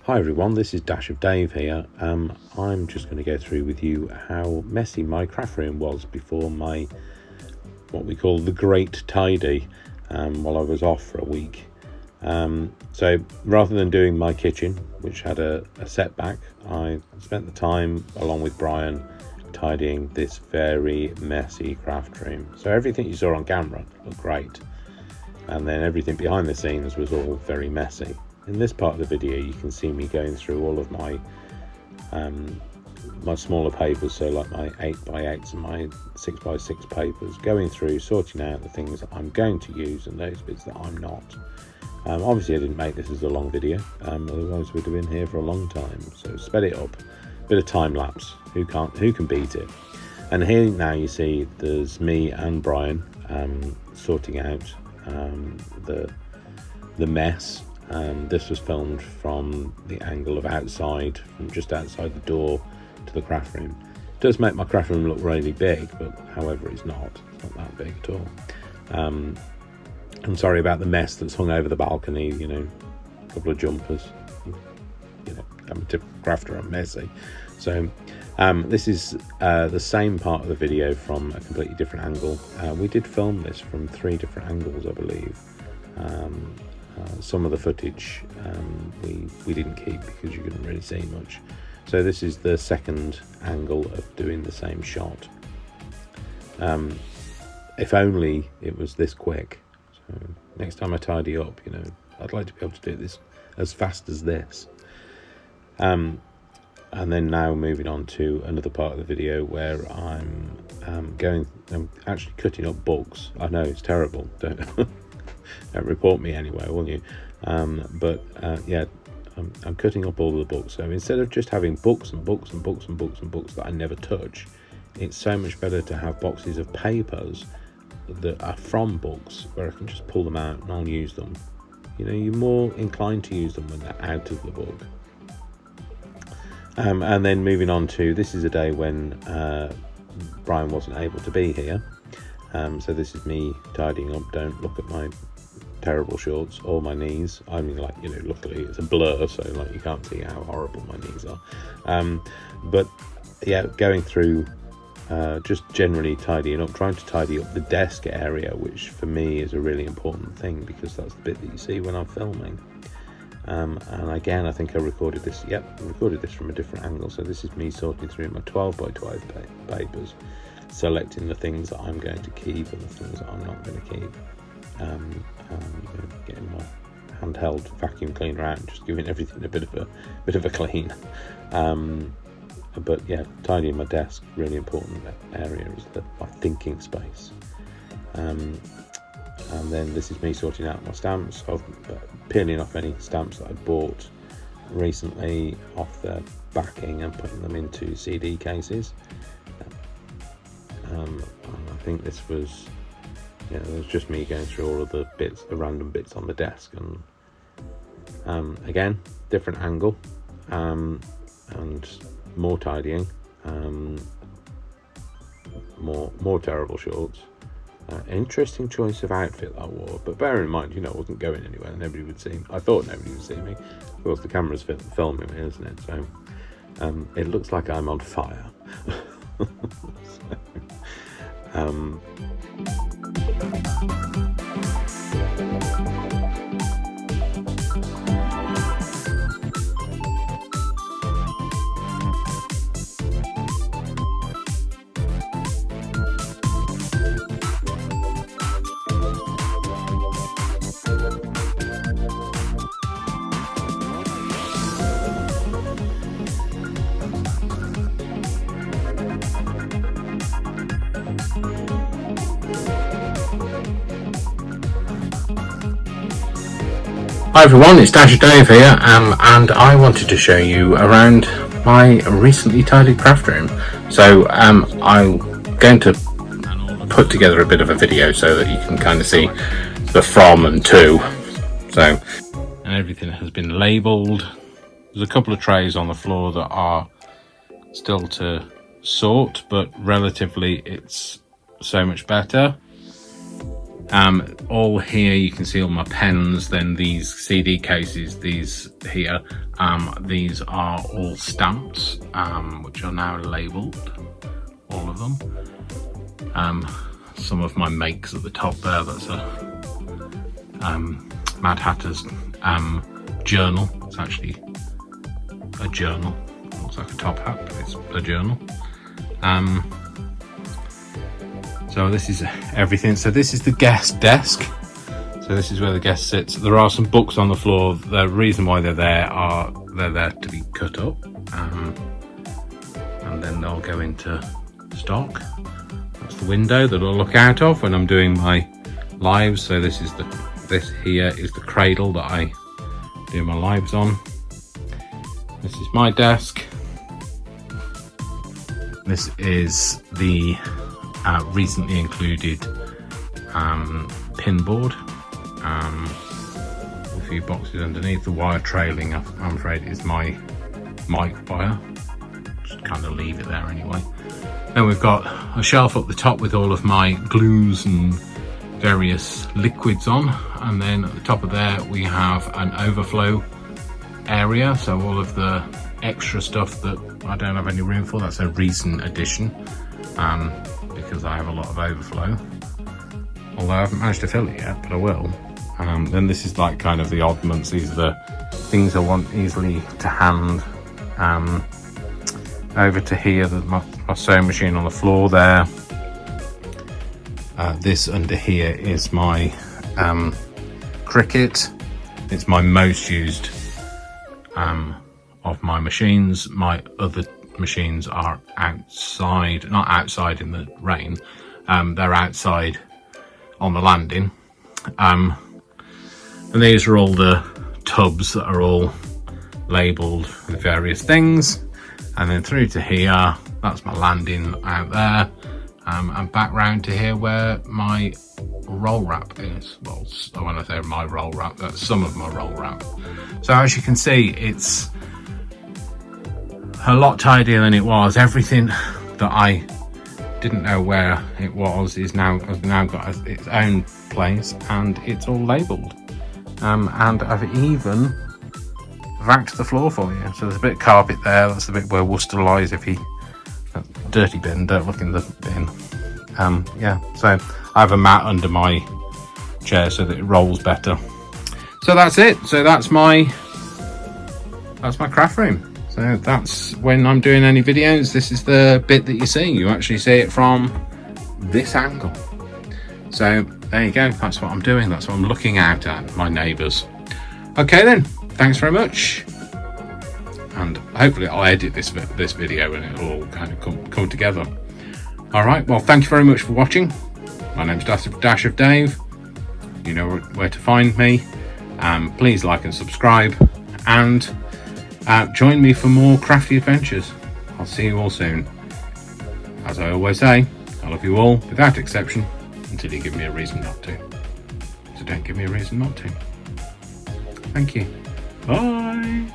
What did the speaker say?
Hi everyone, this is Dash of Dave here. I'm just going to go through with you how messy my craft room was before my what we call the Great Tidy while I was off for a week. So rather than doing my kitchen, which had a setback, I spent the time along with Brian tidying this very messy craft room. So everything you saw on camera looked great, and then everything behind the scenes was all very messy. In this part of the video you can see me going through all of my my smaller papers, so like my 8x8s and my 6x6 papers, going through, sorting out the things that I'm going to use and those bits that I'm not. Obviously I didn't make this as a long video, otherwise we'd have been here for a long time, so sped it up, bit of time lapse, who can beat it. And here now you see there's me and Brian sorting out the mess. This was filmed from the angle of outside, from just outside the door to the craft room. It does make my craft room look really big, but however it's not that big at all. I'm sorry about the mess that's hung over the balcony, you know, a couple of jumpers, you know, I'm a typical crafter, I'm messy. So this is the same part of the video from a completely different angle. We did film this from 3 different angles, I believe. Some of the footage we didn't keep because you couldn't really see much. So this is the second angle of doing the same shot. If only it was this quick. So next time I tidy up, you know, I'd like to be able to do this as fast as this. And then now moving on to another part of the video where I'm actually cutting up books. I know it's terrible, don't report me anyway, will you? Yeah, I'm cutting up all the books. So instead of just having books and books and books and books and books that I never touch, it's so much better to have boxes of papers that are from books where I can just pull them out and I'll use them. You know, you're more inclined to use them when they're out of the book. And then moving on to, this is a day when Brian wasn't able to be here. So this is me tidying up. Don't look at my terrible shorts or my knees. I mean, like, you know, luckily it's a blur, so like you can't see how horrible my knees are. But yeah, going through just generally tidying up, trying to tidy up the desk area, which for me is a really important thing because that's the bit that you see when I'm filming. And again, I think I recorded this from a different angle. So this is me sorting through my 12x12 papers, selecting the things that I'm going to keep and the things that I'm not going to keep. You know, getting my handheld vacuum cleaner out and just giving everything a bit of a clean. But yeah, tidying my desk, really important area, is my thinking space. And then this is me sorting out my stamps, peeling off any stamps that I bought recently off their backing and putting them into CD cases. And I think this was, yeah, it was just me going through all of the bits, the random bits on the desk, and again, different angle, and more tidying, more terrible shorts. Interesting choice of outfit I wore, but bear in mind, you know, I wasn't going anywhere. Nobody would see me. I thought nobody would see me. Of course, the camera's filming me, isn't it? So it looks like I'm on fire. Hi everyone, it's Dash of Dave here, and I wanted to show you around my recently tidied craft room. So I'm going to put together a bit of a video so that you can kind of see the from and to. So, and everything has been labelled. There's a couple of trays on the floor that are still to sort, but relatively it's so much better. All here you can see all my pens, then these CD cases, these here, these are all stamps, which are now labelled, all of them. Some of my makes at the top there, that's a Mad Hatter's journal. It's actually a journal, looks like a top hat, but it's a journal. So this is everything. So this is the guest desk. So this is where the guest sits. There are some books on the floor. The reason why they're there to be cut up, and then they'll go into stock. That's the window that I'll look out of when I'm doing my lives. So this here is the cradle that I do my lives on. This is my desk. This is the recently included pin board. A few boxes underneath. The wire trailing, I'm afraid, is my mic wire. Just kind of leave it there anyway. Then we've got a shelf up the top with all of my glues and various liquids on, and then at the top of there we have an overflow area, so all of the extra stuff that I don't have any room for. That's a recent addition, because I have a lot of overflow, although I haven't managed to fill it yet, but I will. Then this is like kind of the oddments. These are the things I want easily to hand. Over to here, my sewing machine on the floor there. This under here is my Cricut. It's my most used of my machines. My other machines are outside, not outside in the rain, they're outside on the landing. And these are all the tubs that are all labelled with various things. And then through to here, that's my landing out there. And back round to here where my roll wrap is. Well, when I say my roll wrap, that's some of my roll wrap. So as you can see, it's a lot tidier than it was. Everything that I didn't know where it was has now got its own place, and it's all labelled. And I've even vacuumed the floor for you. So there's a bit of carpet there. That's the bit where Worcester lies. If he dirty bin, don't look in the bin. Yeah, so I have a mat under my chair so that it rolls better. So that's it. So that's my craft room. So that's when I'm doing any videos, this is the bit that you see. You actually see it from this angle. So there you go, that's what I'm doing. That's what I'm looking out at, my neighbours. Okay then, thanks very much. And hopefully I'll edit this video and it'll all kind of come together. All right, well, thank you very much for watching. My name's Dash of Dave. You know where to find me. Please like and subscribe, and join me for more crafty adventures. I'll see you all soon. As I always say, I love you all without exception until you give me a reason not to. So don't give me a reason not to. Thank you. Bye.